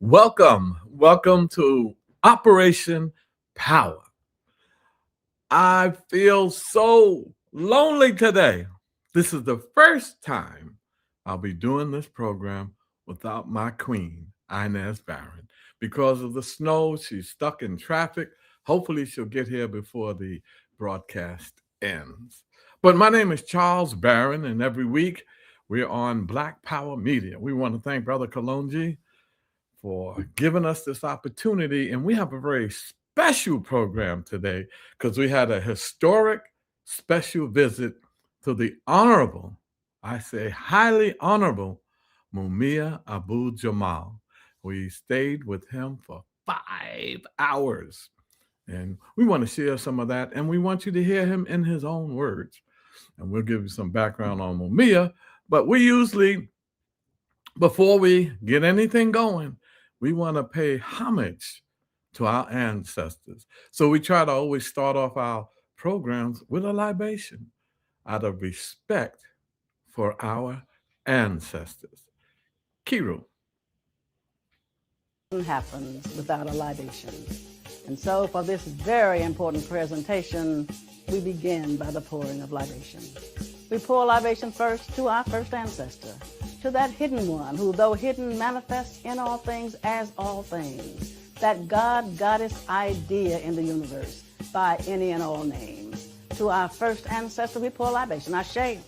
Welcome to Operation Power. I feel so lonely today. This is the first time I'll be doing this program without my queen, Inz Baron. Because of the snow, she's stuck in traffic. Hopefully, she'll get here before the broadcast ends. But my name is Charles Barron, and every week we're on Black Power Media. We want to thank Brother Kalonji for giving us this opportunity. And we have a very special program today because we had a historic special visit to the honorable, I say highly honorable, Mumia Abu-Jamal. We stayed with him for 5 hours. And we want to share some of that. And we want you to hear him in his own words. And we'll give you some background on Mumia. But we usually, before we get anything going, we want to pay homage to our ancestors. So we try to always start off our programs with a libation out of respect for our ancestors. Kiru. Happens without a libation. And so for this very important presentation, we begin by the pouring of libation. We pour libation first to our first ancestor, to that hidden one who, though hidden, manifests in all things as all things, that God-Goddess idea in the universe by any and all names. To our first ancestor, we pour libation, Ashe.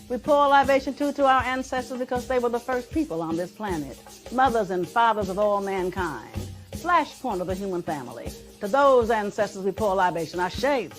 We pour libation too to our ancestors because they were the first people on this planet, mothers and fathers of all mankind, flashpoint of the human family. To those ancestors, we pour libation, Ashe.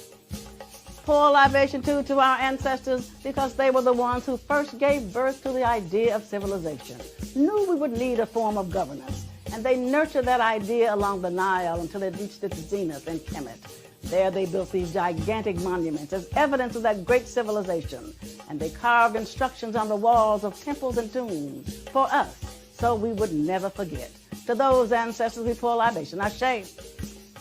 Pour libation too to our ancestors because they were the ones who first gave birth to the idea of civilization, knew we would need a form of governance, and they nurtured that idea along the Nile until it reached its zenith in Kemet. There they built these gigantic monuments as evidence of that great civilization, and they carved instructions on the walls of temples and tombs for us, so we would never forget. To those ancestors we pour libation, Ashe.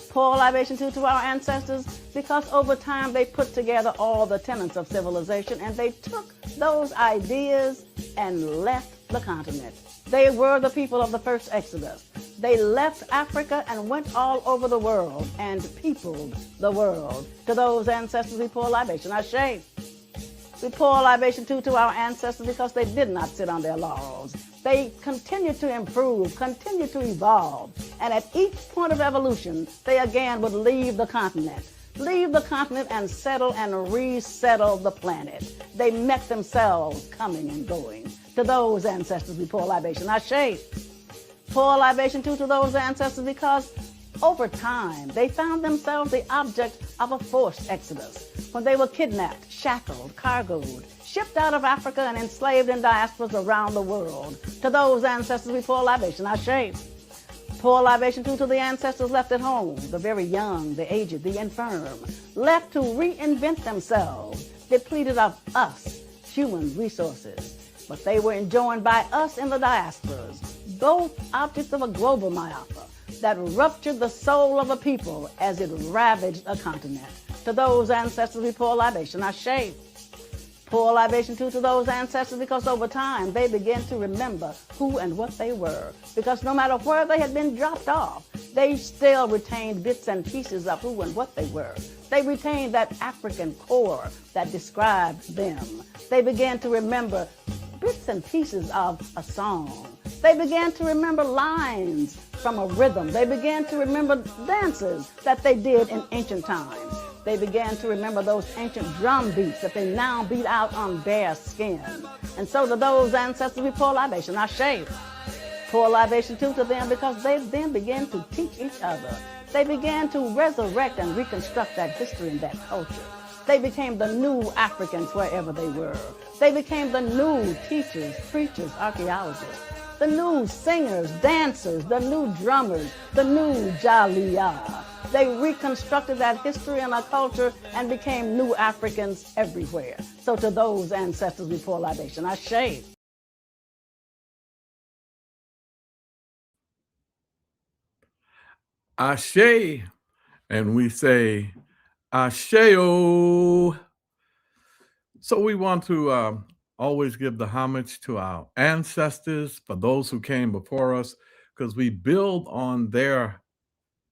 Pour libation too to our ancestors because over time they put together all the tenets of civilization and they took those ideas and left the continent. They were the people of the first Exodus. They left Africa and went all over the world and peopled the world. To those ancestors we pour libation, Ashe. We pour libation too to our ancestors because they did not sit on their laurels. They continued to improve, continued to evolve, and at each point of evolution, they again would leave the continent and settle and resettle the planet. They met themselves coming and going. To those ancestors, we pour libation, Ashe. Pour libation too to those ancestors because over time, they found themselves the object of a forced exodus when they were kidnapped, shackled, cargoed, shipped out of Africa and enslaved in diasporas around the world. To those ancestors, we pour libation, Ashe. Pour libation too to the ancestors left at home, the very young, the aged, the infirm, left to reinvent themselves, depleted of us, human resources. But they were enjoined by us in the diasporas, both objects of a global myopia that ruptured the soul of a people as it ravaged a continent. To those ancestors we pour libation, Ashe. Pour libation too to those ancestors because over time they began to remember who and what they were. Because no matter where they had been dropped off, they still retained bits and pieces of who and what they were. They retained that African core that described them. They began to remember bits and pieces of a song. They began to remember lines from a rhythm. They began to remember dances that they did in ancient times. They began to remember those ancient drum beats that they now beat out on bare skin. And so to those ancestors we pour libation, Ashe. Pour libation too to them because they then began to teach each other. They began to resurrect and reconstruct that history and that culture. They became the new Africans wherever they were. They became the new teachers, preachers, archaeologists, the new singers, dancers, the new drummers, the new Jaliyah. They reconstructed that history and our culture and became new Africans everywhere. So to those ancestors we pour libation, Ashe. Ashe. And we say, Asheo. So we want to always give the homage to our ancestors, for those who came before us. because we build on their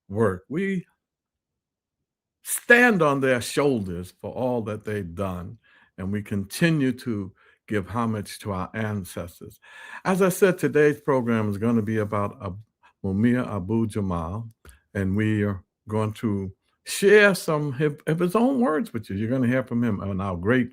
work. We stand on their shoulders for all that they've done, and we continue to give homage to our ancestors. As I said, today's program is going to be about Mumia Abu-Jamal, and we are going to share some of his own words with you. You're going to hear from him on our great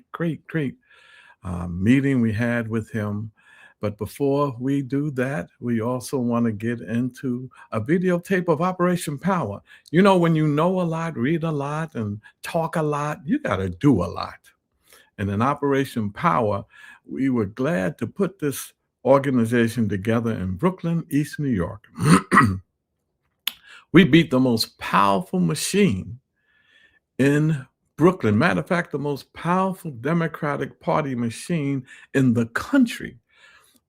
meeting we had with him. But before we do that, we also want to get into a videotape of Operation Power. You know, when you know a lot, read a lot, and talk a lot, you got to do a lot. And in Operation Power, we were glad to put this organization together in Brooklyn, East New York. We beat the most powerful machine in Brooklyn. Matter of fact, the most powerful Democratic Party machine in the country.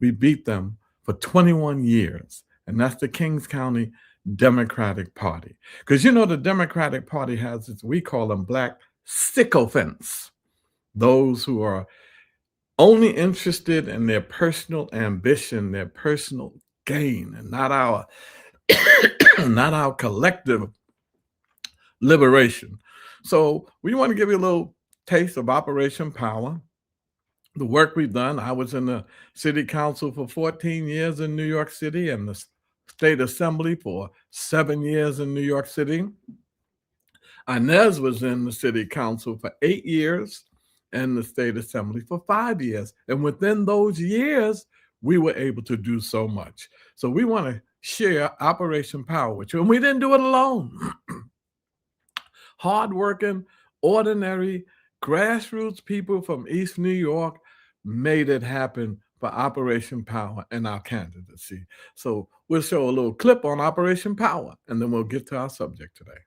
We beat them for 21 years, and that's the Kings County Democratic Party. Because, you know, the Democratic Party has, we call them black sycophants, those who are only interested in their personal ambition, their personal gain, and not our not our collective liberation. So we want to give you a little taste of Operation Power, the work we've done. I was in the city council for 14 years in New York City and the state assembly for 7 years in New York City. Inez was in the city council for 8 years and the state assembly for 5 years. And within those years, we were able to do so much. So we want to share Operation Power with you. And we didn't do it alone. Hardworking, ordinary, grassroots people from East New York made it happen for Operation Power and our candidacy. So we'll show a little clip on Operation Power, and then we'll get to our subject today.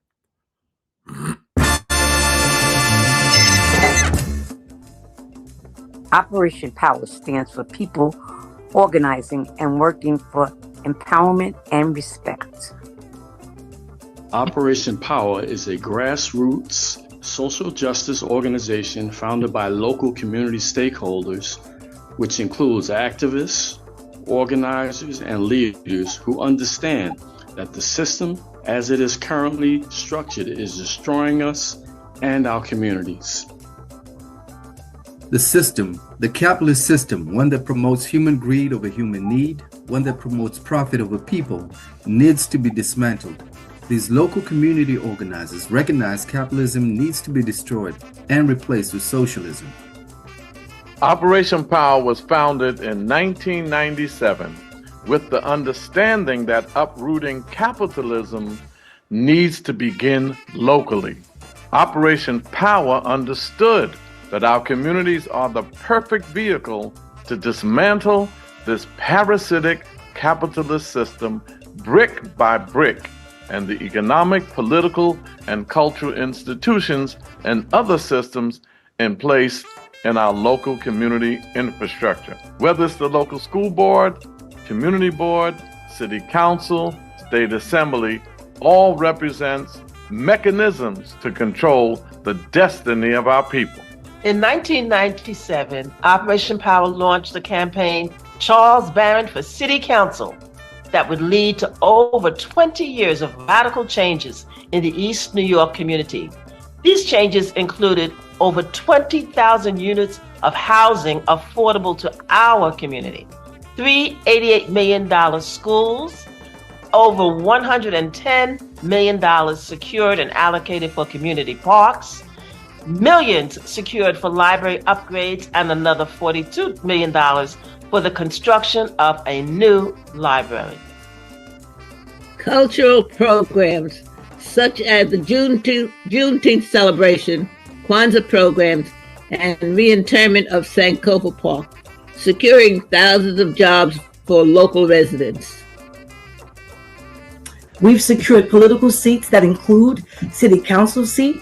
Operation Power stands for people organizing and working for empowerment and respect. Operation Power is a grassroots social justice organization founded by local community stakeholders, which includes activists, organizers, and leaders who understand that the system as it is currently structured is destroying us and our communities. The system, the capitalist system, one that promotes human greed over human need, one that promotes profit over people, needs to be dismantled. These local community organizers recognize capitalism needs to be destroyed and replaced with socialism. Operation Power was founded in 1997 with the understanding that uprooting capitalism needs to begin locally. Operation Power understood that our communities are the perfect vehicle to dismantle this parasitic capitalist system brick by brick, and the economic, political, and cultural institutions and other systems in place in our local community infrastructure. Whether it's the local school board, community board, city council, state assembly, all represents mechanisms to control the destiny of our people. In 1997, Operation Power launched the campaign Charles Baron for City Council that would lead to over 20 years of radical changes in the East New York community. These changes included over 20,000 units of housing affordable to our community, 3 $88 million schools, over $110 million secured and allocated for community parks, millions secured for library upgrades, and another $42 million for the construction of a new library. Cultural programs such as the Juneteenth celebration, Kwanzaa programs, and reinterment of Sankofa Park, securing thousands of jobs for local residents. We've secured political seats that include city council seat,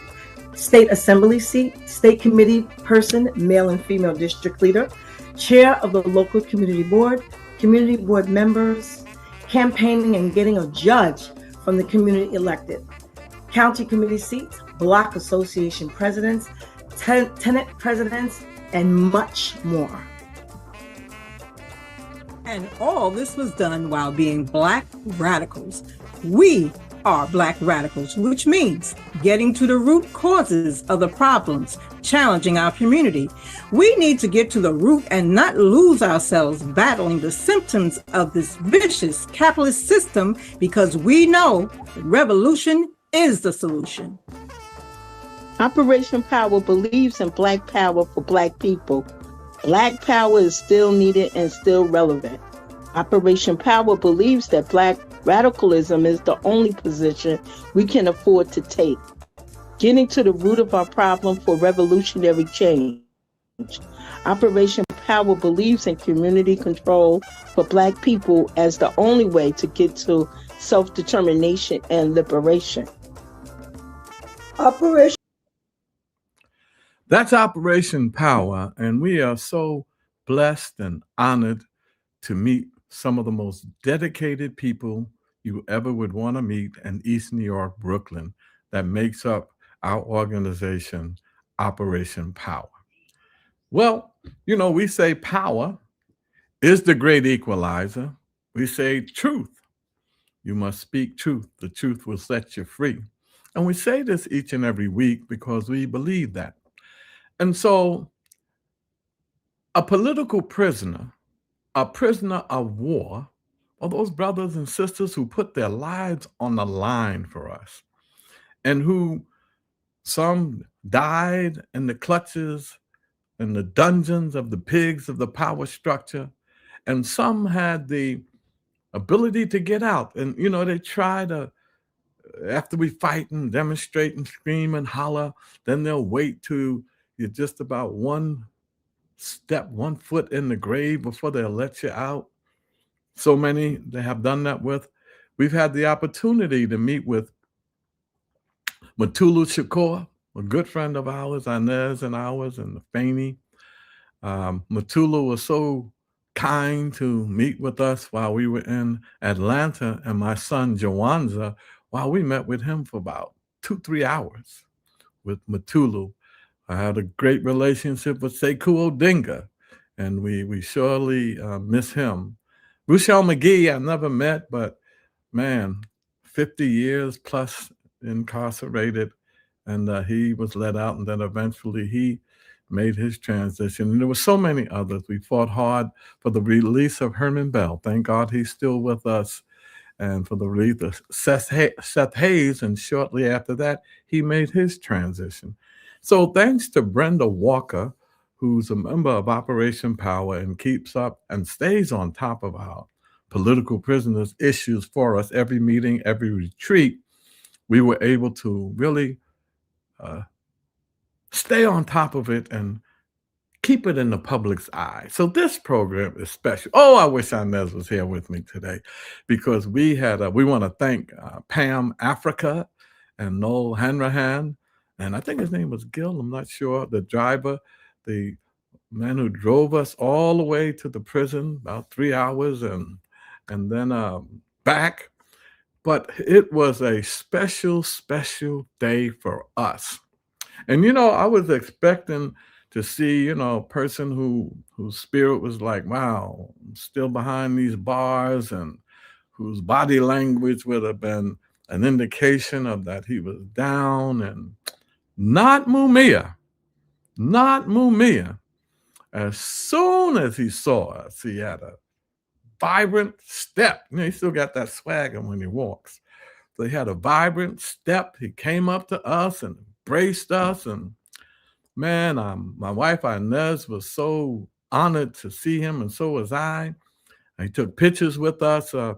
state assembly seat, state committee person, male and female district leader, chair of the local community board members, campaigning and getting a judge from the community elected, county committee seats, block association presidents, tenant presidents, and much more. And all this was done while being Black radicals. We are Black radicals, which means getting to the root causes of the problems challenging our community. We need to get to the root and not lose ourselves battling the symptoms of this vicious capitalist system, because we know revolution is the solution. Operation Power believes in Black power for Black people. Black power is still needed and still relevant. Operation Power believes that Black radicalism is the only position we can afford to take. Getting to the root of our problem for revolutionary change. Operation Power believes in community control for Black people as the only way to get to self-determination and liberation. That's Operation Power, and we are so blessed and honored to meet some of the most dedicated people you ever would want to meet in East New York, Brooklyn, that makes up our organization, Operation Power. Well, you know, we say power is the great equalizer. We say truth. You must speak truth. The truth will set you free. And we say this each and every week because we believe that. And so a political prisoner, a prisoner of war, are those brothers and sisters who put their lives on the line for us, and who some died in the clutches, in the dungeons of the pigs of the power structure, and some had the ability to get out. And, you know, they try to, after we fight and demonstrate and scream and holler, then they'll wait till you're just about one foot in the grave before they'll let you out. So many they have done that with. We've had the opportunity to meet with Mutulu Shakur, a good friend of ours, Inez and ours, and Faney. Mutulu was so kind to meet with us while we were in Atlanta, and my son Jawanza, while we met with him for about 2-3 hours with Mutulu. I had a great relationship with Sekou Odinga, and we surely miss him. Ruchell McGee I never met, but man, 50 years plus incarcerated, and he was let out, and then eventually he made his transition. And there were so many others. We fought hard for the release of Herman Bell. Thank God he's still with us. And for the release of Seth Hayes, and shortly after that, he made his transition. So thanks to Brenda Walker, who's a member of Operation Power and keeps up and stays on top of our political prisoners issues for us every meeting, every retreat, we were able to really stay on top of it and keep it in the public's eye. So this program is special. Oh, I wish Inez was here with me today, because we want to thank Pam Africa and Noel Hanrahan, and I think his name was Gil, I'm not sure, the driver, the man who drove us all the way to the prison, about 3 hours, and then back. But it was a special, special day for us. And, you know, I was expecting to see, you know, a person whose spirit was like, wow, I'm still behind these bars, and whose body language would have been an indication of that he was down. And not Mumia. As soon as he saw us, he had a vibrant step. You know, he still got that swagger when he walks. So he had a vibrant step. He came up to us and embraced us. And man, my wife Inez was so honored to see him, and so was I. He took pictures with us. I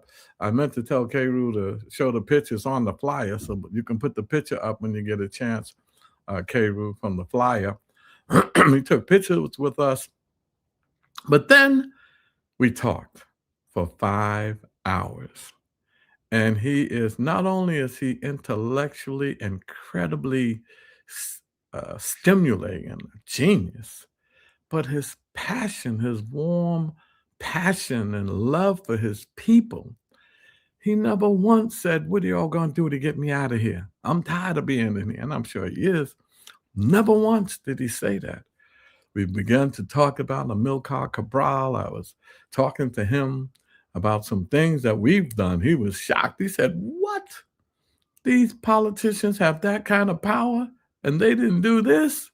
meant to tell Kru to show the pictures on the flyer, so you can put the picture up when you get a chance, Kru, from the flyer. He took pictures with us. But then we talked for 5 hours. And he is, not only is he intellectually incredibly stimulating and a genius, but his passion, his warm passion and love for his people. He never once said, what are y'all going to do to get me out of here? I'm tired of being in here. And I'm sure he is. Never once did he say that. we began to talk about Amilcar Cabral. I was talking to him about some things that we've done. He was shocked. He said, "What? These politicians have that kind of power and they didn't do this?"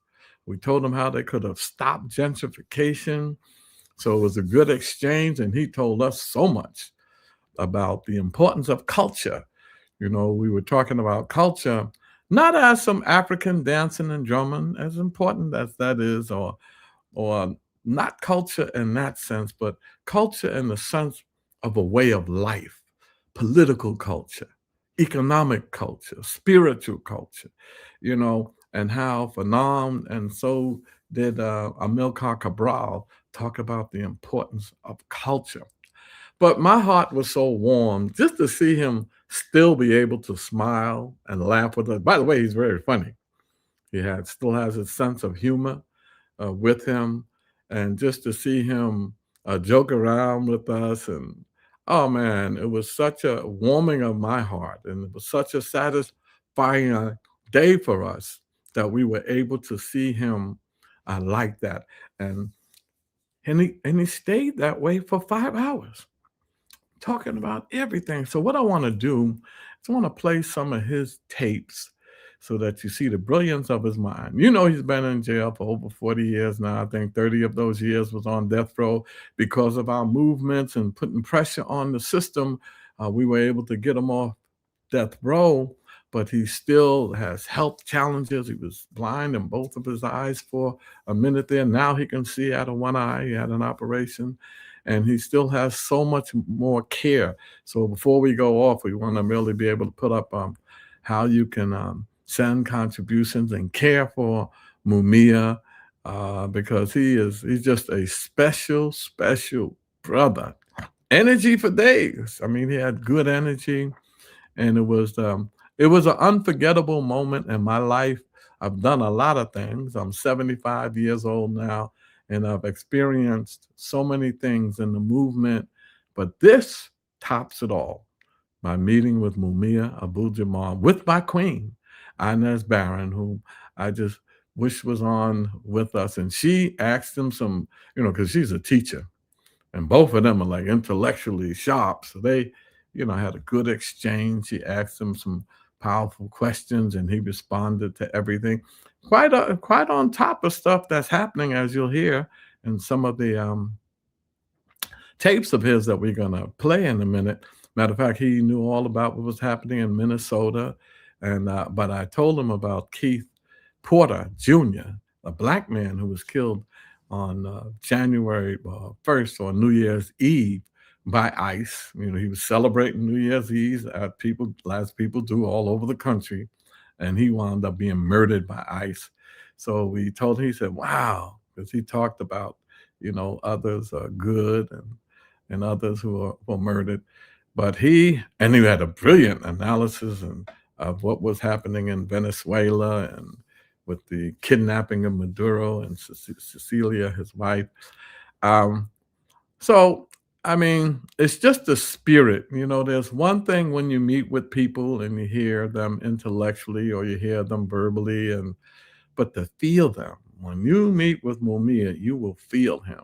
We told him how they could have stopped gentrification. So it was a good exchange, and he told us so much about the importance of culture. You know, we were talking about culture, not as some African dancing and drumming, as important as that is, or not culture in that sense, but culture in the sense of a way of life, political culture, economic culture, spiritual culture, you know, and how Fanon and so did Amilcar Cabral talk about the importance of culture. But my heart was so warm just to see him still be able to smile and laugh with us. By the way, he's very funny. He still has a sense of humor with him, and just to see him joke around with us, and oh man, it was such a warming of my heart, and it was such a satisfying day for us that we were able to see him like that, and he stayed that way for 5 hours talking about everything. So what I want to do is I want to play some of his tapes so that you see the brilliance of his mind. You know, he's been in jail for over 40 years now. I think 30 of those years was on death row. Because of our movements and putting pressure on the system, we were able to get him off death row, but he still has health challenges. He was blind in both of his eyes for a minute there. Now he can see out of one eye. He had an operation, and he still has so much more care. So before we go off, we want to really be able to put up how you can send contributions and care for Mumia, because he's just a special, special brother. Energy for days. I mean, he had good energy, and it was an unforgettable moment in my life. I've done a lot of things. I'm 75 years old now, and I've experienced so many things in the movement, but this tops it all. My meeting with Mumia Abu-Jamal, with my queen, Inz Baron, whom I just wish was on with us. And she asked him some, because she's a teacher, and both of them are like intellectually sharp. So they, had a good exchange. She asked him some powerful questions, and he responded to everything. Quite on top of stuff that's happening, as you'll hear in some of the tapes of his that we're going to play in a minute. Matter of fact, he knew all about what was happening in Minnesota, but I told him about Keith Porter Jr., a black man who was killed on January 1st, or New Year's Eve, by ICE. He was celebrating New Year's Eve, as people do all over the country, and he wound up being murdered by ICE. So we told him, he said, wow, because he talked about, others are good and others who were murdered. But he had a brilliant analysis of what was happening in Venezuela, and with the kidnapping of Maduro and Cecilia, his wife. So, I mean, it's just the spirit. There's one thing when you meet with people and you hear them intellectually or you hear them verbally, but to feel them. When you meet with Mumia, you will feel him.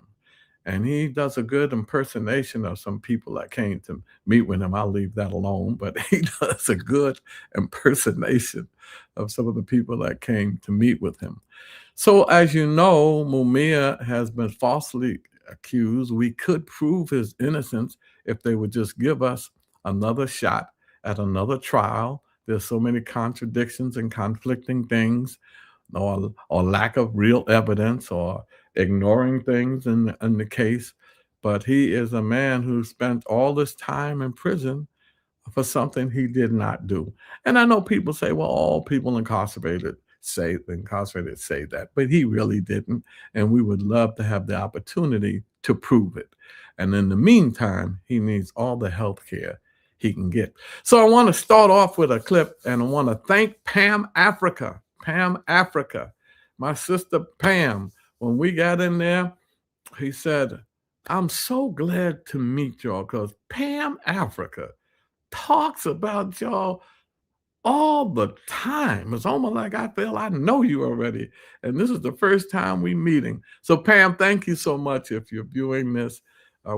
And he does a good impersonation of some people that came to meet with him. I'll leave that alone, but he does a good impersonation of some of the people that came to meet with him. So as you know, Mumia has been falsely accused. We could prove his innocence if they would just give us another shot at another trial. There's so many contradictions and conflicting things, or lack of real evidence, or ignoring things in the case. But he is a man who spent all this time in prison for something he did not do. And I know people say, well, all people incarcerated say that, but he really didn't. And we would love to have the opportunity to prove it. And in the meantime, he needs all the health care he can get. So I want to start off with a clip, and I want to thank Pam Africa, my sister Pam. When we got in there, he said, I'm so glad to meet y'all, because Pam Africa talks about y'all all the time. It's almost like I feel I know you already. And this is the first time we meeting. So Pam, thank you so much. If you're viewing this,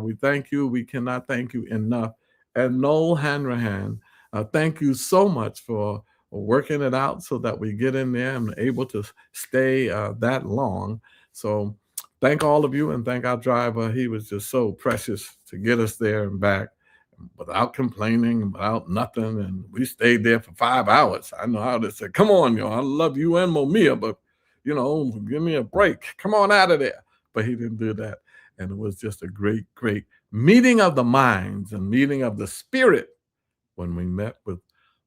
we thank you. We cannot thank you enough. And Noel Hanrahan, thank you so much for working it out so that we get in there and able to stay that long. So thank all of you and thank our driver. He was just so precious to get us there and back without complaining, without nothing. And we stayed there for 5 hours. I know how to say, come on, yo, I love you and Mumia, but, you know, give me a break. Come on out of there. But he didn't do that. And it was just a great, great meeting of the minds and meeting of the spirit when we met with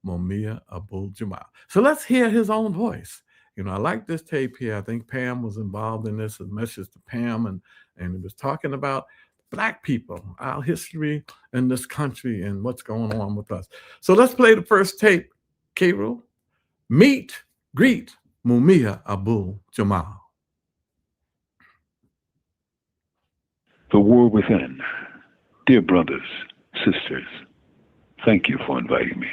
Mumia Abu-Jamal. So let's hear his own voice. You know, I like this tape here. I think Pam was involved in this, a message to Pam, and he was talking about Black people, our history in this country and what's going on with us. So let's play the first tape, K-Rool. Meet, greet Mumia Abu-Jamal. The War Within. Dear brothers, sisters, thank you for inviting me.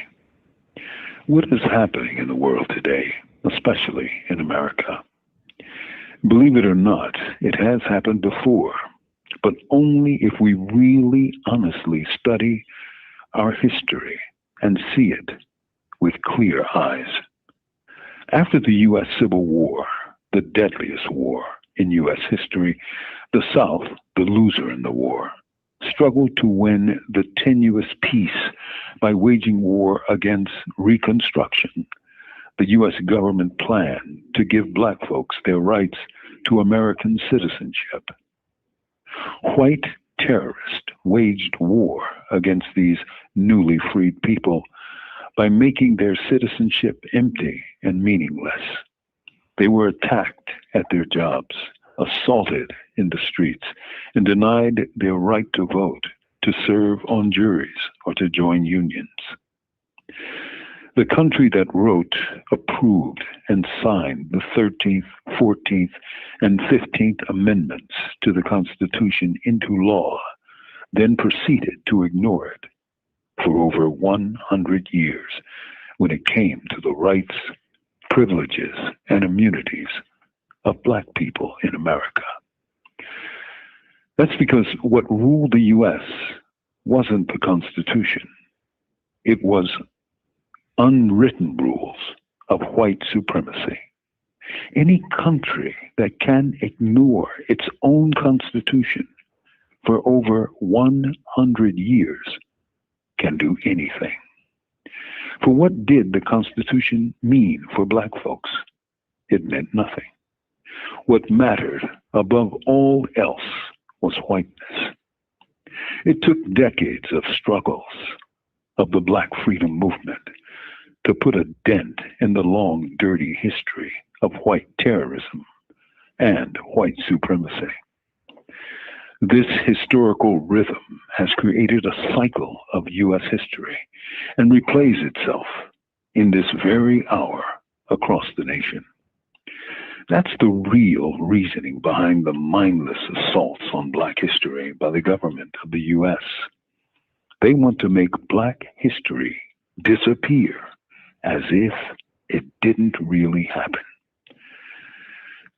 What is happening in the world today, especially in America? Believe it or not, it has happened before, but only if we really honestly study our history and see it with clear eyes. After the U.S. Civil War, the deadliest war in U.S. history, the South, the loser in the war, struggled to win the tenuous peace by waging war against Reconstruction. The U.S. government planned to give Black folks their rights to American citizenship. White terrorists waged war against these newly freed people by making their citizenship empty and meaningless. They were attacked at their jobs, assaulted in the streets, and denied their right to vote, to serve on juries, or to join unions. The country that wrote, approved, and signed the 13th, 14th, and 15th Amendments to the Constitution into law then proceeded to ignore it for over 100 years when it came to the rights, privileges, and immunities of Black people in America. That's because what ruled the U.S. wasn't the Constitution. It was unwritten rules of white supremacy. Any country that can ignore its own Constitution for over 100 years can do anything. For what did the Constitution mean for Black folks? It meant nothing. What mattered above all else was whiteness. It took decades of struggles of the Black freedom movement to put a dent in the long, dirty history of white terrorism and white supremacy. This historical rhythm has created a cycle of U.S. history and replays itself in this very hour across the nation. That's the real reasoning behind the mindless assaults on Black history by the government of the U.S. They want to make Black history disappear as if it didn't really happen.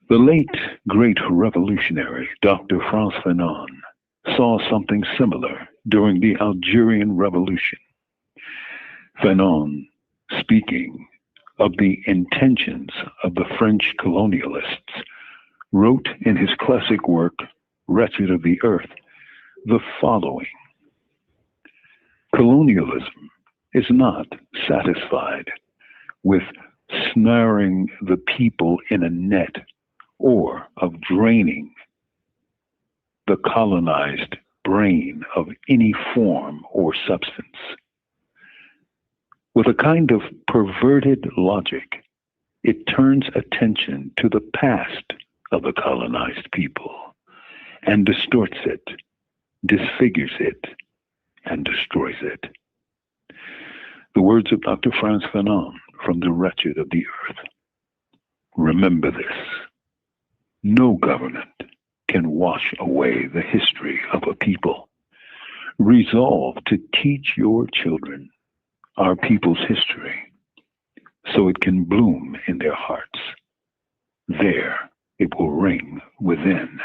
The late, great revolutionary Dr. Frantz Fanon saw something similar during the Algerian Revolution. Fanon, speaking of the intentions of the French colonialists, wrote in his classic work, Wretched of the Earth, the following: colonialism is not satisfied with snaring the people in a net or of draining the colonized brain of any form or substance. With a kind of perverted logic, it turns attention to the past of the colonized people and distorts it, disfigures it, and destroys it. The words of Dr. Frantz Fanon from The Wretched of the Earth. Remember this: no government can wash away the history of a people. Resolve to teach your children our people's history so it can bloom in their hearts. There it will ring within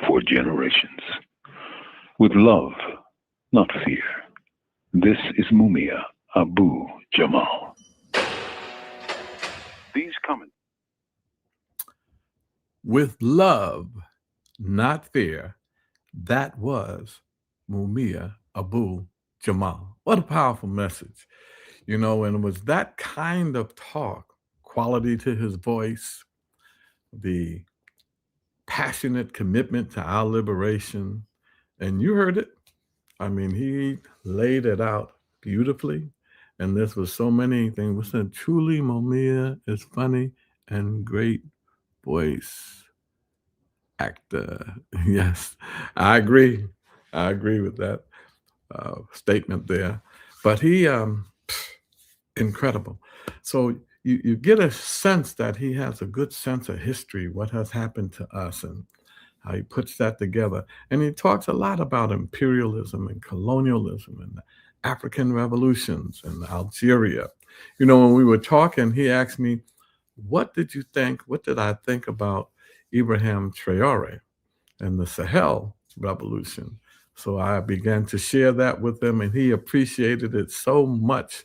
for generations. With love, not fear. This is Mumia Abu-Jamal. These comments. With love, not fear. That was Mumia Abu-Jamal. What a powerful message. You know, and it was that kind of talk, quality to his voice, the passionate commitment to our liberation. And you heard it. I mean, he laid it out beautifully. And this was so many things. We said, truly, Mumia is funny and great voice actor. Yes, I agree. I agree with that statement there. But he, incredible. So you get a sense that he has a good sense of history, what has happened to us, and how he puts that together. And he talks a lot about imperialism and colonialism and the African revolutions and Algeria. You know, when we were talking, he asked me, what did you think? What did I think about Ibrahim Traore and the Sahel revolution? So I began to share that with him, and he appreciated it so much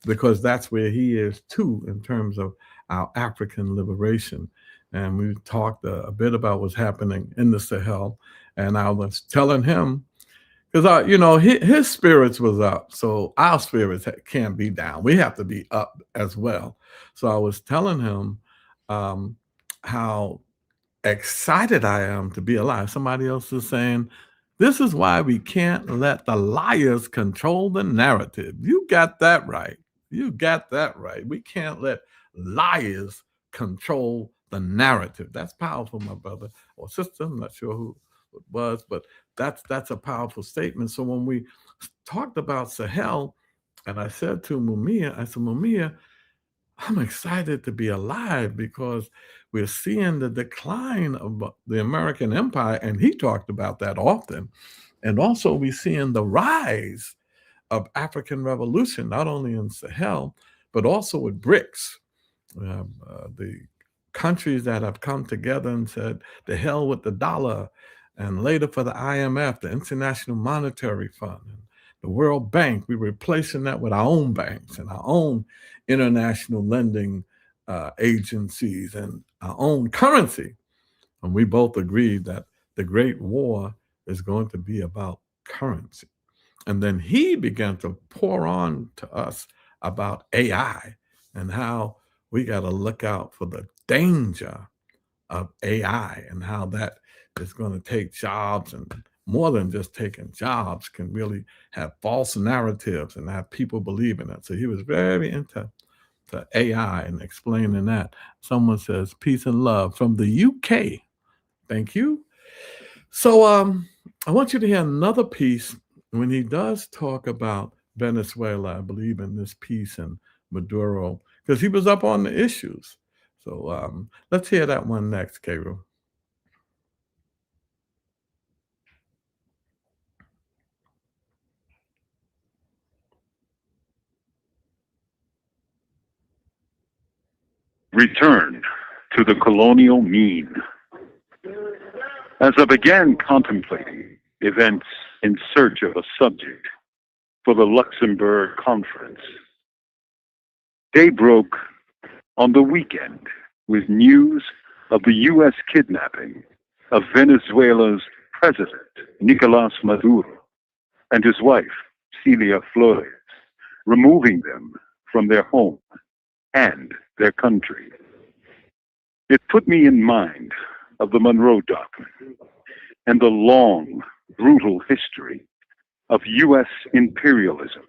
because that's where he is too in terms of our African liberation. And we talked a bit about what's happening in the Sahel. And I was telling him, because you know, his spirits was up, so our spirits can't be down. We have to be up as well. So I was telling him how excited I am to be alive. Somebody else is saying, this is why we can't let the liars control the narrative. You got that right. You got that right. We can't let liars control the narrative. That's powerful, my brother or sister. I'm not sure who it was, but that's a powerful statement. So when we talked about Sahel, and I said to Mumia, I said, Mumia, I'm excited to be alive because we're seeing the decline of the American empire, and he talked about that often. And also we're seeing the rise of African revolution, not only in Sahel, but also with BRICS, the countries that have come together and said, the hell with the dollar, and later for the IMF, the International Monetary Fund, and the World Bank. We're replacing that with our own banks and our own international lending agencies and our own currency. And we both agreed that the Great War is going to be about currency. And then he began to pour on to us about AI and how we got to look out for the danger of AI and how that is going to take jobs, and more than just taking jobs, can really have false narratives and have people believe in it. So he was very into AI and explaining that. Someone says, peace and love from the UK. Thank you. So I want you to hear another piece when he does talk about Venezuela. I believe in this piece and Maduro, because he was up on the issues. So let's hear that one next, Cairo. Return to the colonial mean. As I began contemplating events in search of a subject for the Luxembourg Conference, day broke on the weekend with news of the U.S. kidnapping of Venezuela's president, Nicolás Maduro, and his wife, Celia Flores, removing them from their home and their country. It put me in mind of the Monroe Doctrine and the long, brutal history of U.S. imperialism,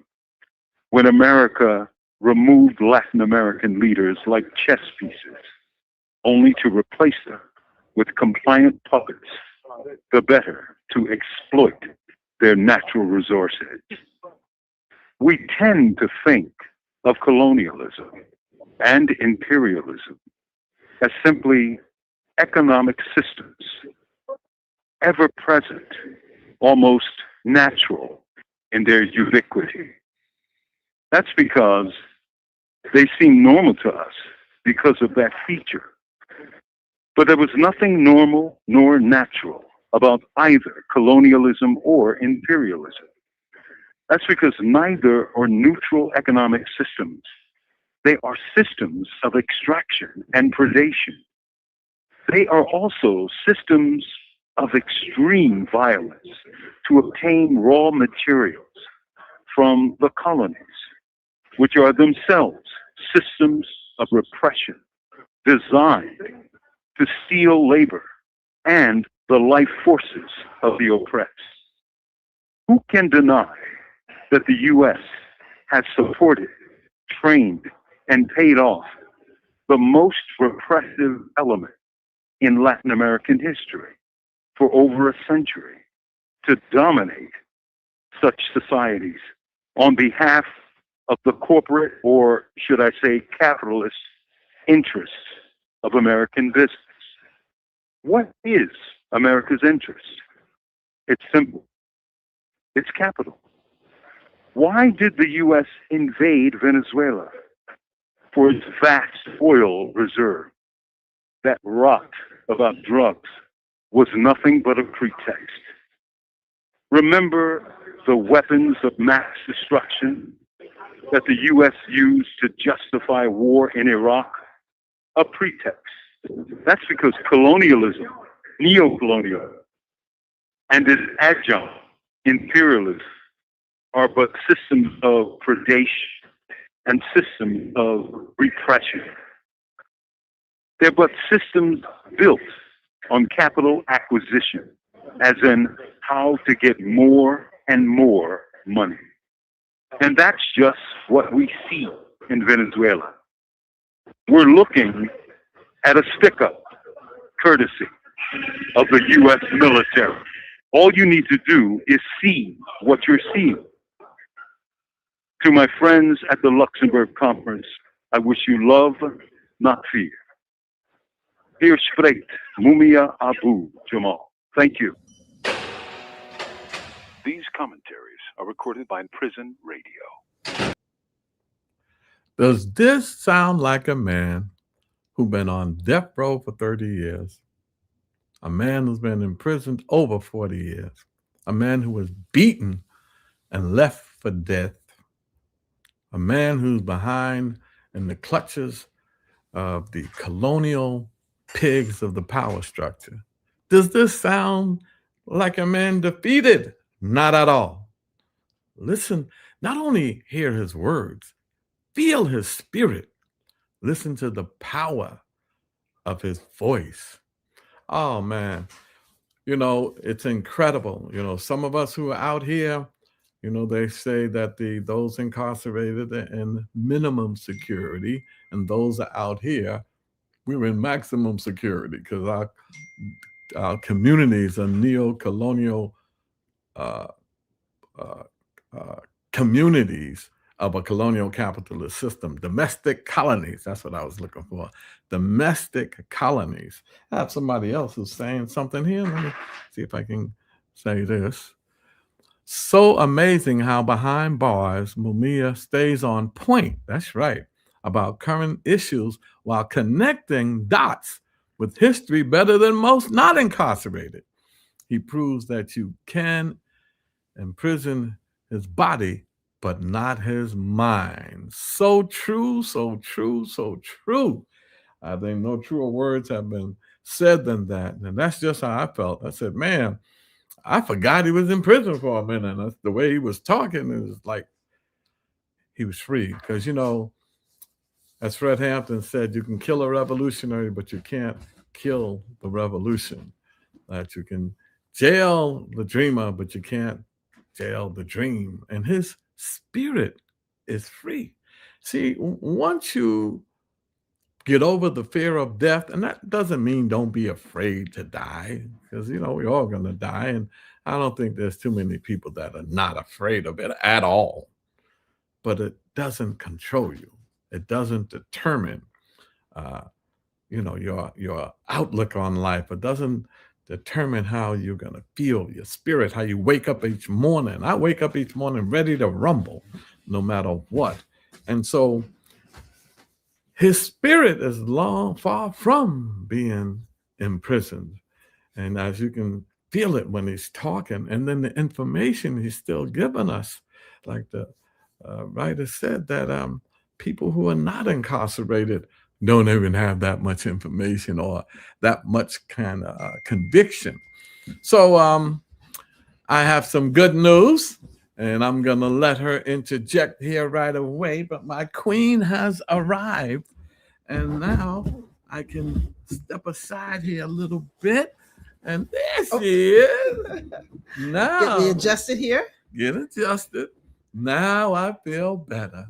when America removed Latin American leaders like chess pieces, only to replace them with compliant puppets, the better to exploit their natural resources. We tend to think of colonialism and imperialism as simply economic systems, ever present, almost natural in their ubiquity. That's because They seem normal to us because of that feature. But there was nothing normal nor natural about either colonialism or imperialism. That's because neither are neutral economic systems. They are systems of extraction and predation. They are also systems of extreme violence to obtain raw materials from the colonies, which are themselves systems of repression designed to steal labor and the life forces of the oppressed. Who can deny that the U.S. has supported, trained, and paid off the most repressive element in Latin American history for over a century to dominate such societies on behalf of the corporate, or should I say capitalist, interests of American business? What is America's interest? It's simple. It's capital. Why did the U.S. invade Venezuela? For its vast oil reserve. That rot about drugs was nothing but a pretext. Remember the weapons of mass destruction that the U.S. used to justify war in Iraq? A pretext. That's because colonialism, neo-colonialism, and its adjunct, imperialism, are but systems of predation and systems of repression. They're but systems built on capital acquisition, as in how to get more and more money. And that's just what we see in Venezuela. We're looking at a stick-up, courtesy of the U.S. military. All you need to do is see what you're seeing. To my friends at the Luxembourg Conference, I wish you love, not fear. Hier spreekt Mumia Abu-Jamal. Thank you. These commentaries are recorded by Prison Radio. Does this sound like a man who's been on death row for 30 years? A man who's been imprisoned over 40 years? A man who was beaten and left for death? A man who's behind in the clutches of the colonial pigs of the power structure? Does this sound like a man defeated? Not at all. Listen, not only hear his words, feel his spirit. Listen to the power of his voice. Oh, man. You know, it's incredible. You know, some of us who are out here, you know, they say that those incarcerated are in minimum security, and those are out here, we're in maximum security because our communities are neo-colonial communities of a colonial capitalist system. Domestic colonies, that's what I was looking for. Domestic colonies. I have somebody else who's saying something here. Let me see if I can say this. So amazing how behind bars, Mumia stays on point. That's right. About current issues while connecting dots with history better than most not incarcerated. He proves that you can imprison his body, but not his mind. So true, so true, so true. I think no truer words have been said than that. And that's just how I felt. I said, man, I forgot he was in prison for a minute. That's the way he was talking. It was like he was free. Because, you know, as Fred Hampton said, you can kill a revolutionary, but you can't kill the revolution. That you can jail the dreamer, but you can't jail the dream. And his spirit is free. See, once you get over the fear of death, and that doesn't mean don't be afraid to die, because, you know, we're all going to die. And I don't think there's too many people that are not afraid of it at all. But it doesn't control you. It doesn't determine, you know, your outlook on life. It doesn't determine how you're going to feel, your spirit, how you wake up each morning. I wake up each morning ready to rumble no matter what. And so his spirit is far from being imprisoned. And as you can feel it when he's talking, and then the information he's still giving us, like the writer said, that people who are not incarcerated don't even have that much information or that much kind of conviction. So I have some good news, and I'm going to let her interject here right away, but my queen has arrived, and now I can step aside here a little bit. And there she is. Now, get me adjusted here. Get adjusted. Now I feel better.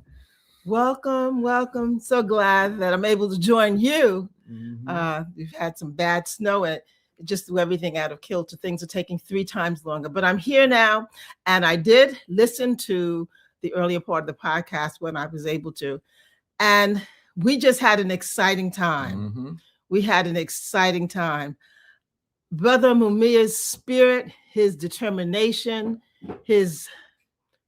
Welcome, welcome. So glad that I'm able to join you. Mm-hmm. We've had some bad snow and it just threw everything out of kilter. Things are taking 3 times longer, but I'm here now. And I did listen to the earlier part of the podcast when I was able to. And we just had an exciting time. Mm-hmm. We had an exciting time. Brother Mumia's spirit, his determination, his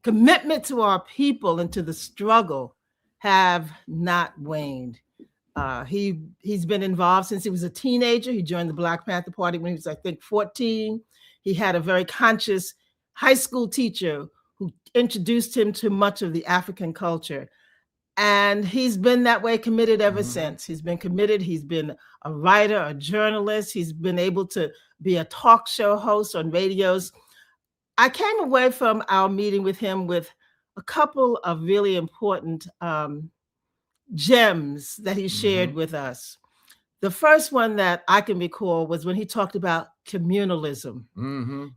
commitment to our people and to the struggle have not waned. He's been involved since he was a teenager. He joined the Black Panther Party when he was, I think, 14. He had a very conscious high school teacher who introduced him to much of the African culture. And he's been that way, committed ever since. He's been committed. He's been a writer, a journalist. He's been able to be a talk show host on radios. I came away from our meeting with him with a couple of really important gems that he shared with us. The first one that I can recall was when he talked about communalism.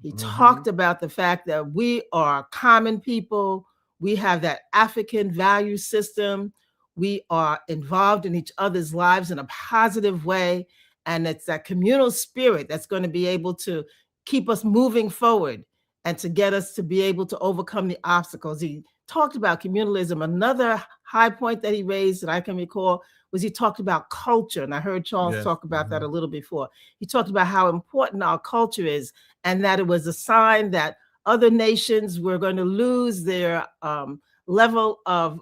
He talked about the fact that we are common people. We have that African value system. We are involved in each other's lives in a positive way. And it's that communal spirit that's going to be able to keep us moving forward and to get us to be able to overcome the obstacles. He talked about communalism. Another high point that he raised that I can recall was he talked about culture. And I heard Charles talk about that a little before. He talked about how important our culture is and that it was a sign that other nations were going to lose their level of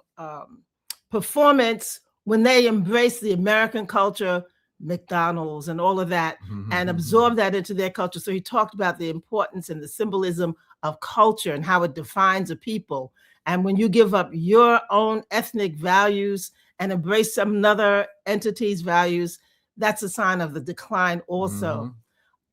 performance when they embrace the American culture, McDonald's and all of that, and absorb that into their culture. So he talked about the importance and the symbolism of culture and how it defines a people. And when you give up your own ethnic values and embrace some another entity's values, that's a sign of the decline also.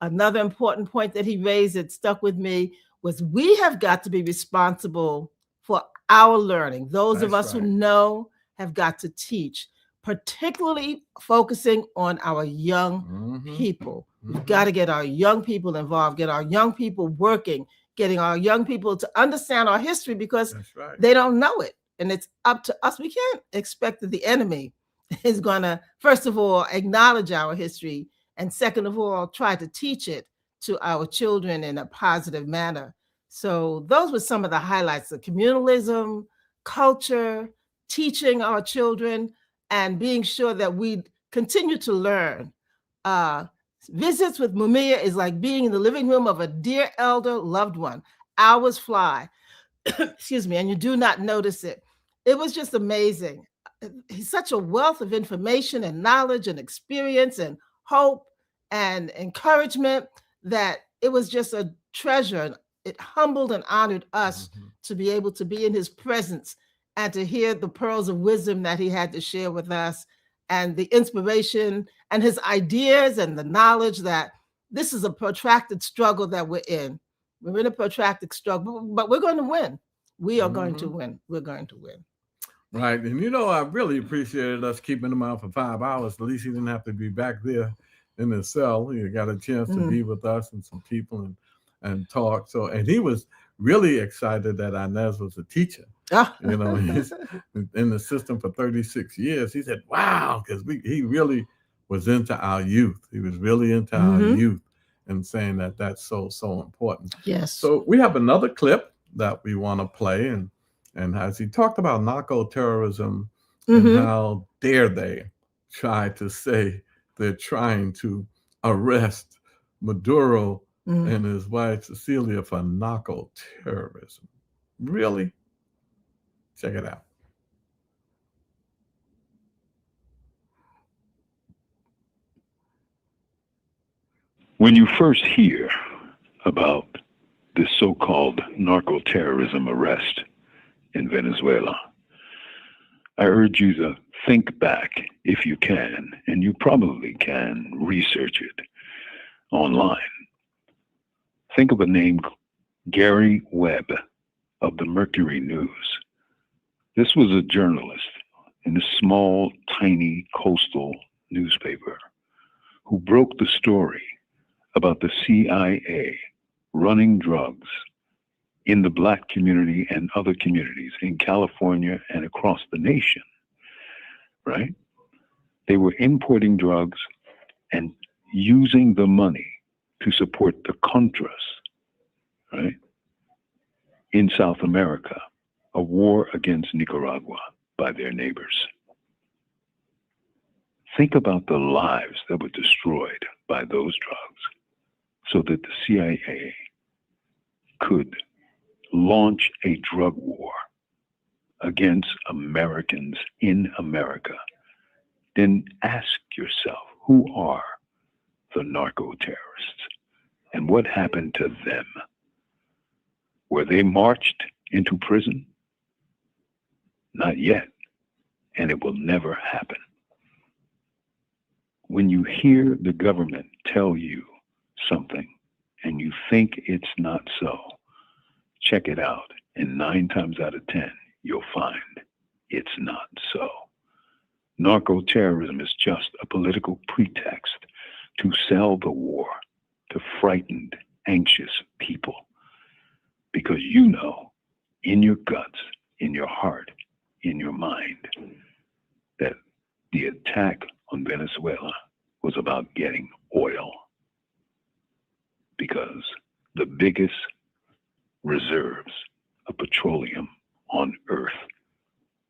Another important point that he raised that stuck with me was we have got to be responsible for our learning. Those of us who know have got to teach, particularly focusing on our young people. We've got to get our young people involved, get our young people working, getting our young people to understand our history because they don't know it. And it's up to us. We can't expect that the enemy is going to, first of all, acknowledge our history, and second of all, try to teach it to our children in a positive manner. So those were some of the highlights: the communalism, culture, teaching our children, and being sure that we continue to learn. Visits with Mumia is like being in the living room of a dear elder loved one. Hours fly, excuse me, and you do not notice it. It was just amazing. He's such a wealth of information and knowledge and experience and hope and encouragement that it was just a treasure. And it humbled and honored us to be able to be in his presence and to hear the pearls of wisdom that he had to share with us, and the inspiration and his ideas and the knowledge that this is a protracted struggle that we're in. We're in a protracted struggle, but we're going to win. We are going to win. We're going to win. Right. And, you know, I really appreciated us keeping him out for 5 hours. At least he didn't have to be back there in his cell. He got a chance to be with us and some people and talk. So, and he was really excited that Inez was a teacher. You know, he's in the system for 36 years. He said, wow, because he really was into our youth. He was really into our youth and saying that that's so important. Yes. So we have another clip that we want to play. And as he talked about narco-terrorism and how dare they try to say they're trying to arrest Maduro and his wife Cecilia for narco-terrorism. Really? Check it out. When you first hear about this so-called narco-terrorism arrest in Venezuela, I urge you to think back, if you can, and you probably can research it online. Think of a name, Gary Webb of the Mercury News. This was a journalist in a small, tiny coastal newspaper who broke the story about the CIA running drugs in the Black community and other communities in California and across the nation, right? They were importing drugs and using the money to support the Contras, right? In South America, a war against Nicaragua by their neighbors. Think about the lives that were destroyed by those drugs so that the CIA could launch a drug war against Americans in America. Then ask yourself, who are the narco-terrorists and what happened to them? Were they marched into prison? Not yet, and it will never happen. When you hear the government tell you something and you think it's not so, check it out, and 9 times out of 10, you'll find it's not so. Narco-terrorism is just a political pretext to sell the war to frightened, anxious people. Because you know, in your guts, in your heart, in your mind, that the attack on Venezuela was about getting oil. Because the biggest reserves of petroleum on earth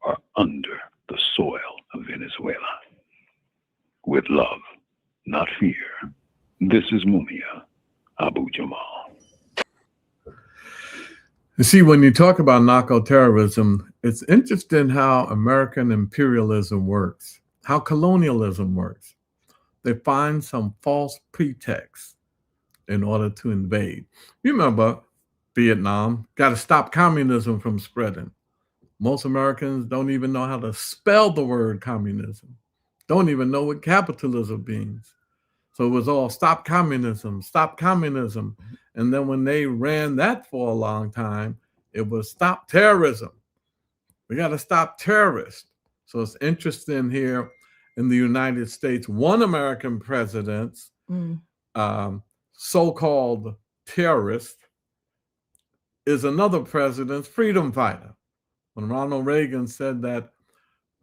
are under the soil of Venezuela. With love, not fear. This is Mumia Abu-Jamal. You see, when you talk about narco-terrorism, it's interesting how American imperialism works, how colonialism works. They find some false pretext in order to invade. Remember, Vietnam, got to stop communism from spreading. Most Americans don't even know how to spell the word communism, don't even know what capitalism means. So it was all stop communism, stop communism. And then when they ran that for a long time, it was stop terrorism. We got to stop terrorists. So it's interesting here in the United States, one American president's so-called terrorist is another president's freedom fighter. When Ronald Reagan said that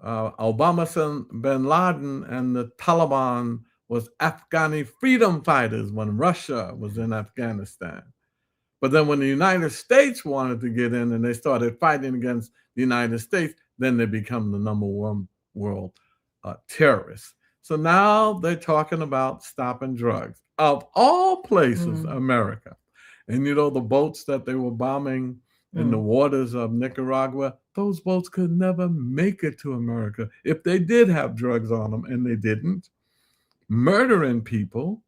Osama bin Laden and the Taliban was Afghani freedom fighters when Russia was in Afghanistan. But then when the United States wanted to get in and they started fighting against the United States, then they become the #1 world terrorists. So now they're talking about stopping drugs. Of all places, America. And you know, the boats that they were bombing in the waters of Nicaragua, those boats could never make it to America if they did have drugs on them, and they didn't. Murdering people.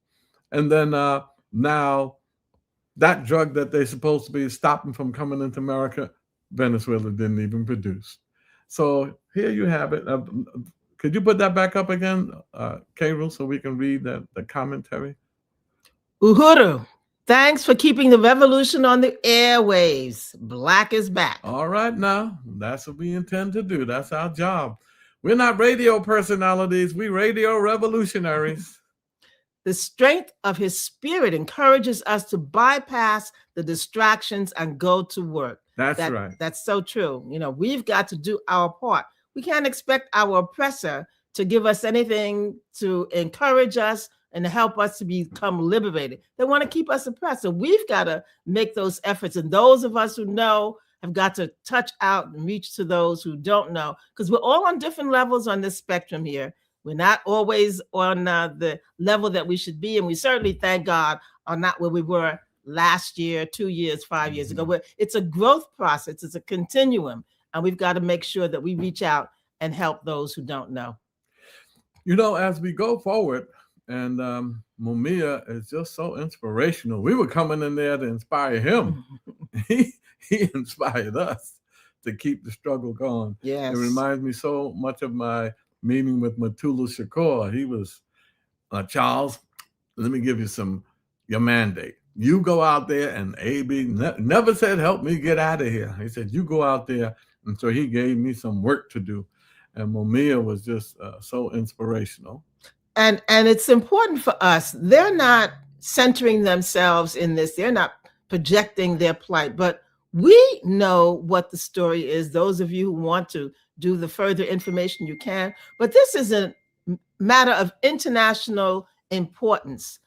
And then now that drug that they're supposed to be stopping from coming into America, Venezuela didn't even produce. So here you have it. Could you put that back up again, K-Rule, so we can read the commentary? Uhuru, thanks for keeping the revolution on the airwaves. Black is back. All right, now, that's what we intend to do. That's our job. We're not radio personalities. We radio revolutionaries. The strength of his spirit encourages us to bypass the distractions and go to work. That's right. That's so true. You know, we've got to do our part. We can't expect our oppressor to give us anything to encourage us and to help us to become liberated. They want to keep us oppressed. So we've got to make those efforts. And those of us who know have got to touch out and reach to those who don't know, because we're all on different levels on this spectrum here. We're not always on the level that we should be. And we certainly, thank God, are not where we were last year, 2 years, 5 years ago. It's a growth process. It's a continuum. And we've got to make sure that we reach out and help those who don't know. You know, as we go forward, and Mumia is just so inspirational. We were coming in there to inspire him. he inspired us to keep the struggle going. Yes. It reminds me so much of my meeting with Matula Shakur. He was, Charles, let me give you your mandate. You go out there, and AB never said, help me get out of here. He said, you go out there. And so he gave me some work to do. And Mumia was just so inspirational. And it's important for us. They're not centering themselves in this. They're not projecting their plight, but we know what the story is. Those of you who want to do the further information, you can. But this is a matter of international importance.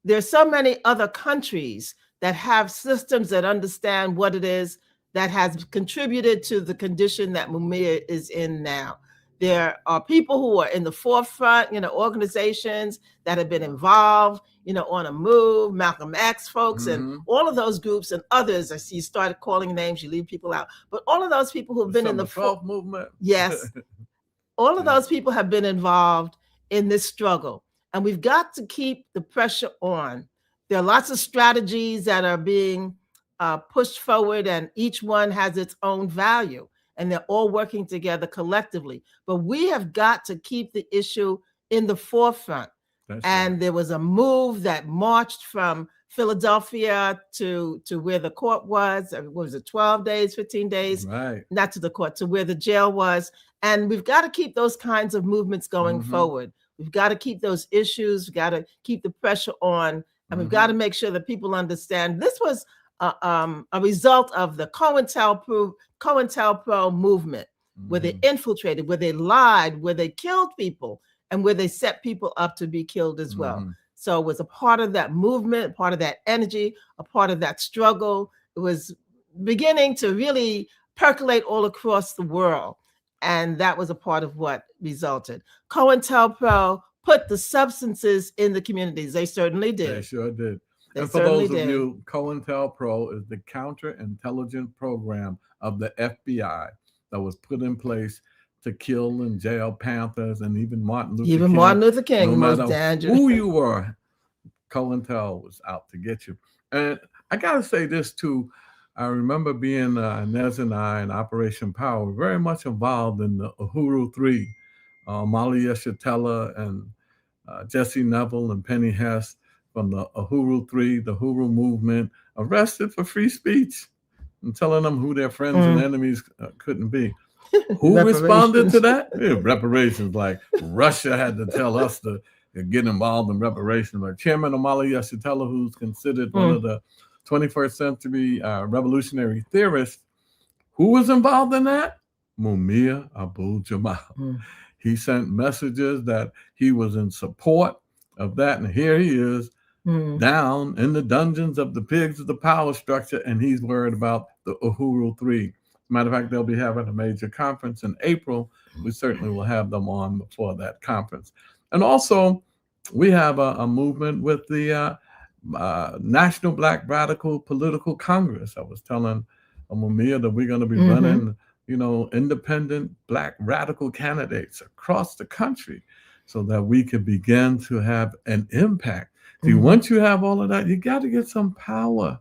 There's so many other countries that have systems that understand what it is that has contributed to the condition that Mumia is in now. There are people who are in the forefront, organizations that have been involved, on a move, Malcolm X folks, and all of those groups and others. I see you started calling names, you leave people out. But all of those people who've been in the 12 movement. Yes. All of those people have been involved in this struggle. And we've got to keep the pressure on. There are lots of strategies that are being pushed forward, and each one has its own value. And they're all working together collectively. But we have got to keep the issue in the forefront. Right. There was a move that marched from Philadelphia to where the court was. What was it, 12 days, 15 days? Right. Not to the court, to where the jail was. And we've got to keep those kinds of movements going forward. We've got to keep those issues. We've got to keep the pressure on. And we've got to make sure that people understand this was a result of the COINTELPRO movement, where they infiltrated, where they lied, where they killed people, and where they set people up to be killed as well. So it was a part of that movement, part of that energy, a part of that struggle. It was beginning to really percolate all across the world. And that was a part of what resulted. COINTELPRO put the substances in the communities. They certainly did. They sure did. And for those of you, COINTELPRO is the counterintelligence program of the FBI that was put in place to kill and jail Panthers and even Martin Luther King. Martin Luther King, no most matter dangerous. Who you were, COINTEL was out to get you. And I got to say this too. I remember being Nez and I in Operation Power, very much involved in the Uhuru 3. Molly Yeshitela and Jesse Neville and Penny Hess from the Uhuru 3, the Uhuru movement, arrested for free speech and telling them who their friends and enemies couldn't be. Who responded to that? Yeah, reparations. Like Russia had to tell us to get involved in reparations. Like Chairman Omali Yeshitela, who's considered one of the 21st century revolutionary theorists, who was involved in that? Mumia Abu-Jamal. He sent messages that he was in support of that. And here he is down in the dungeons of the pigs of the power structure, and he's worried about the Uhuru 3. Matter of fact, they'll be having a major conference in April. We certainly will have them on before that conference. And also, we have a movement with the National Black Radical Political Congress. I was telling Mumia that we're going to be running, independent Black radical candidates across the country so that we can begin to have an impact. See, once you have all of that, you got to get some power.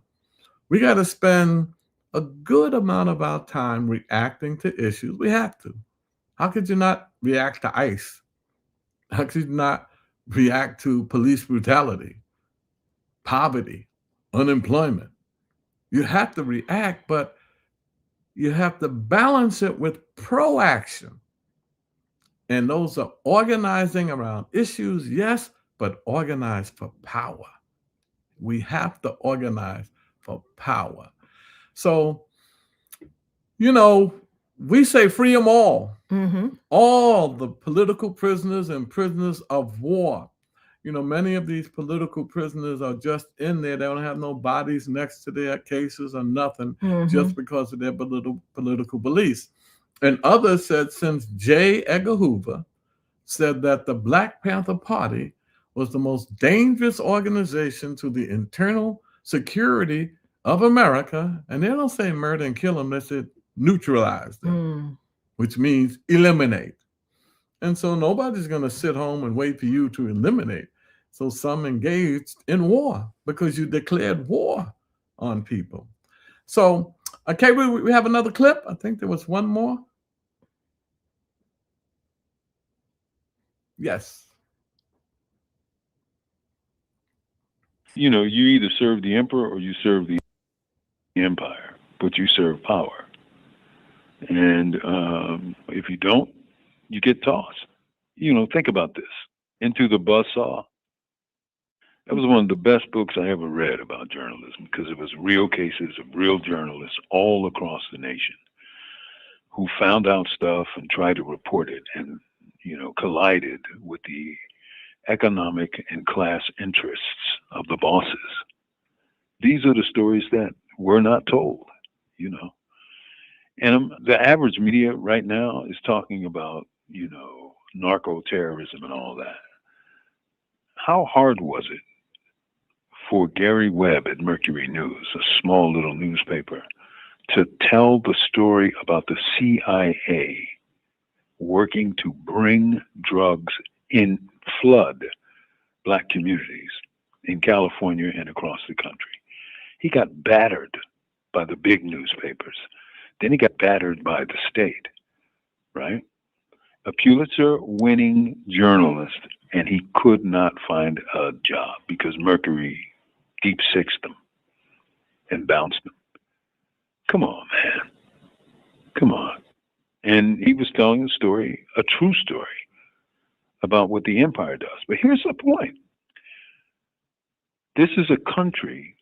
We got to spend a good amount of our time reacting to issues. We have to. How could you not react to ICE? How could you not react to police brutality, poverty, unemployment? You have to react, but you have to balance it with pro-action. And those are organizing around issues, yes, but organize for power. We have to organize for power. So, we say free them all. All the political prisoners and prisoners of war. Many of these political prisoners are just in there. They don't have no bodies next to their cases or nothing, just because of their political beliefs. And others said, since J. Edgar Hoover said that the Black Panther Party was the most dangerous organization to the internal security of America, and they don't say murder and kill them, they said neutralize them, which means eliminate. And so nobody's going to sit home and wait for you to eliminate. So some engaged in war because you declared war on people. So, okay, we have another clip. I think there was one more. Yes. You know, you either serve the emperor or you serve the empire, but you serve power. And if you don't, you get tossed. You know, think about this. Into the Buzzsaw. That was one of the best books I ever read about journalism because it was real cases of real journalists all across the nation who found out stuff and tried to report it and, you know, collided with the economic and class interests of the bosses. These are the stories that were not told, you know. And the average media right now is talking about, you know, narco-terrorism and all that. How hard was it for Gary Webb at Mercury News, a small little newspaper, to tell the story about the CIA working to bring drugs in, flood Black communities in California and across the country? He got battered by the big newspapers. Then he got battered by the state, right? A Pulitzer-winning journalist, and he could not find a job because Mercury deep-sixed them and bounced them. Come on, man. Come on. And he was telling a story, a true story, about what the empire does. But here's the point. This is a country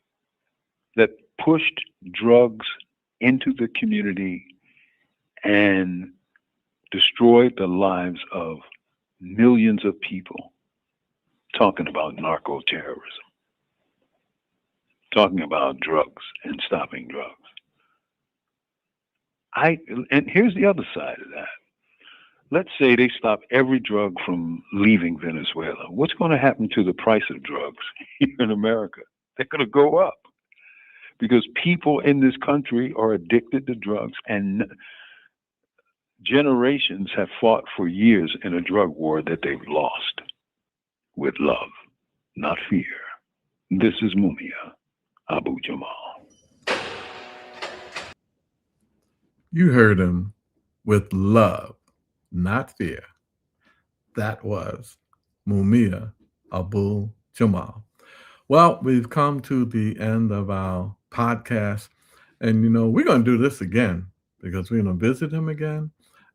that pushed drugs into the community and destroyed the lives of millions of people, talking about narco-terrorism, talking about drugs and stopping drugs. And here's the other side of that. Let's say they stop every drug from leaving Venezuela. What's going to happen to the price of drugs here in America? They're going to go up because people in this country are addicted to drugs, and generations have fought for years in a drug war that they've lost with love, not fear. This is Mumia Abu-Jamal. You heard him, with love, not fear. That was Mumia Abu-Jamal. Well, we've come to the end of our podcast. And, you know, we're going to do this again because we're going to visit him again.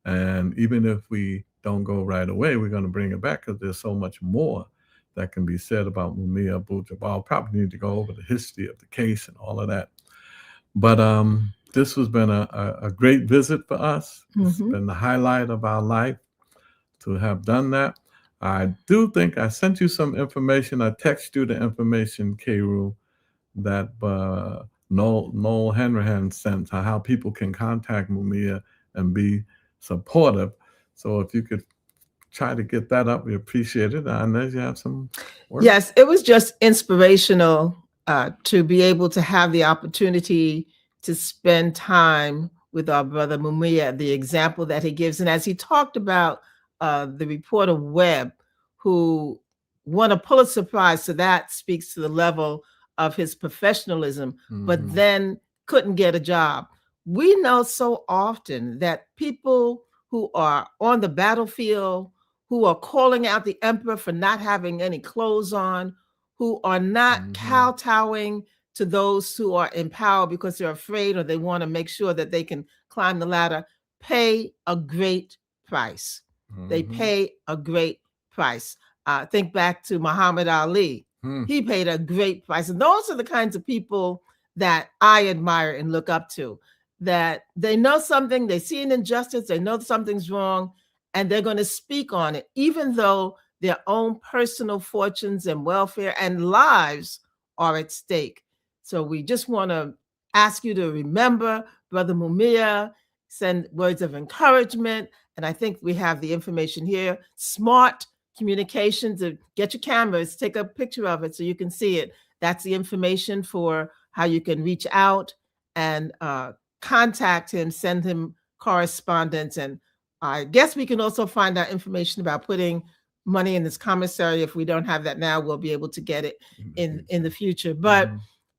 And even if we don't go right away, we're going to bring it back because there's so much more that can be said about Mumia Abu-Jamal. Probably need to go over the history of the case and all of that. But this has been a great visit for us. It's been the highlight of our life to have done that. I do think I sent you some information. I texted you the information, K-Roo, that Noel Henrahan sent, how people can contact Mumia and be supportive. So if you could try to get that up, we appreciate it. I know you have some work. Yes, it was just inspirational to be able to have the opportunity to spend time with our brother Mumia, the example that he gives. And as he talked about the reporter Webb, who won a Pulitzer Prize, so that speaks to the level of his professionalism, but then couldn't get a job. We know so often that people who are on the battlefield, who are calling out the emperor for not having any clothes on, who are not kowtowing to those who are in power because they're afraid or they want to make sure that they can climb the ladder, pay a great price. They pay a great price. Think back to Muhammad Ali. He paid a great price. And those are the kinds of people that I admire and look up to, that they know something, they see an injustice, they know something's wrong, and they're going to speak on it, even though their own personal fortunes and welfare and lives are at stake. So we just want to ask you to remember Brother Mumia, send words of encouragement. And I think we have the information here. Smart communications, get your cameras, take a picture of it so you can see it. That's the information for how you can reach out and contact him, send him correspondence. And I guess we can also find out information about putting money in this commissary. If we don't have that now, we'll be able to get it in the future. But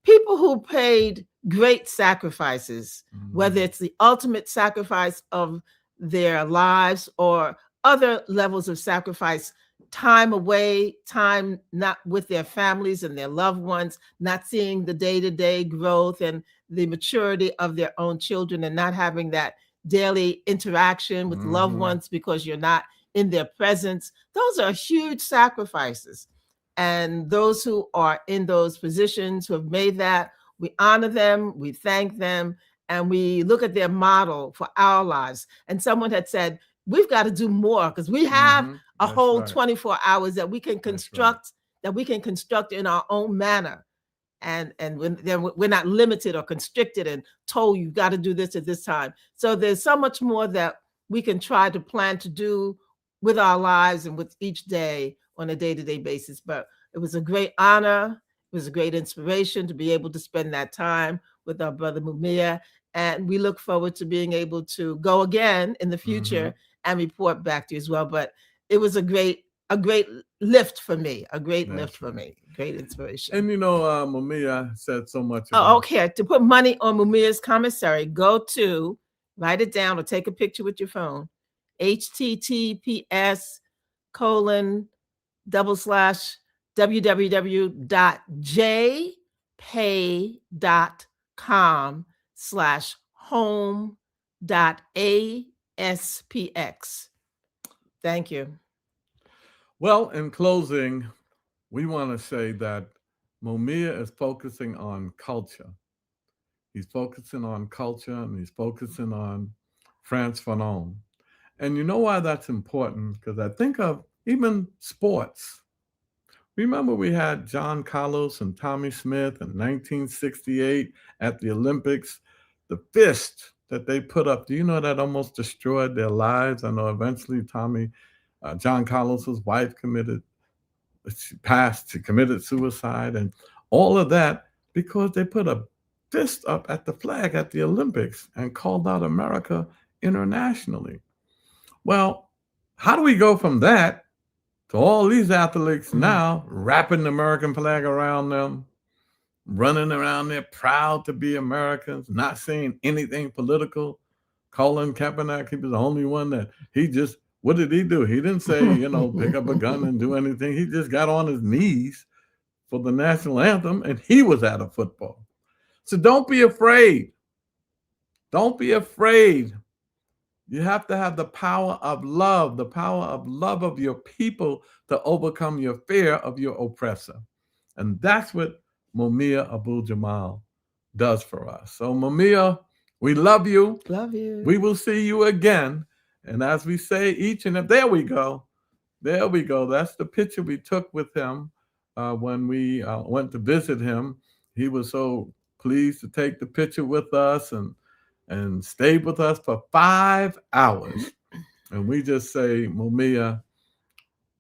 people who paid great sacrifices, whether it's the ultimate sacrifice of their lives or other levels of sacrifice, time away, time not with their families and their loved ones, not seeing the day-to-day growth and the maturity of their own children, and not having that daily interaction with loved ones because you're not in their presence. Those are huge sacrifices. And those who are in those positions who have made that, we honor them, we thank them, and we look at their model for our lives. And someone had said, we've got to do more because we have a whole 24 hours that we can construct, that we can construct in our own manner. And then we're not limited or constricted and told you got to do this at this time. So there's so much more that we can try to plan to do with our lives and with each day on a day-to-day basis. But it was a great honor. It was a great inspiration to be able to spend that time with our brother Mumia. And we look forward to being able to go again in the future and report back to you as well. But it was a great lift for me, great inspiration. And Mumia said so much. Okay. To put money on Mumia's commissary, go to, write it down or take a picture with your phone, https://www.jpay.com/home.aspx. Thank you. Well, in closing, we want to say that Mumia is focusing on culture. He's focusing on culture and he's focusing on France Fanon. And you know why that's important? Because I think of even sports. Remember we had John Carlos and Tommy Smith in 1968 at the Olympics, the fist that they put up. Do you know that almost destroyed their lives? I know eventually John Carlos's wife committed suicide and all of that because they put a fist up at the flag at the Olympics and called out America internationally. Well, how do we go from that to all these athletes now wrapping the American flag around them, running around there proud to be Americans, not saying anything political? Colin Kaepernick, he was the only one that what did he do? He didn't say, pick up a gun and do anything. He just got on his knees for the national anthem and he was at a football. So don't be afraid. Don't be afraid. You have to have the power of love of your people to overcome your fear of your oppressor. And that's what Mumia Abu-Jamal does for us. So Mumia, we love you. Love you. We will see you again. And as we say there we go. That's the picture we took with him when we went to visit him. He was so pleased to take the picture with us and stayed with us for 5 hours. And we just say, Mumia,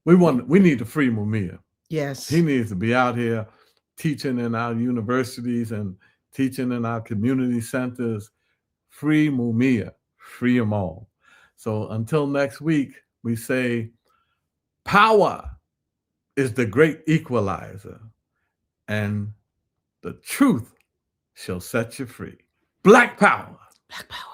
we need to free Mumia. Yes. He needs to be out here teaching in our universities and teaching in our community centers. Free Mumia, free them all. So until next week, we say, power is the great equalizer, and the truth shall set you free. Black power. Black power.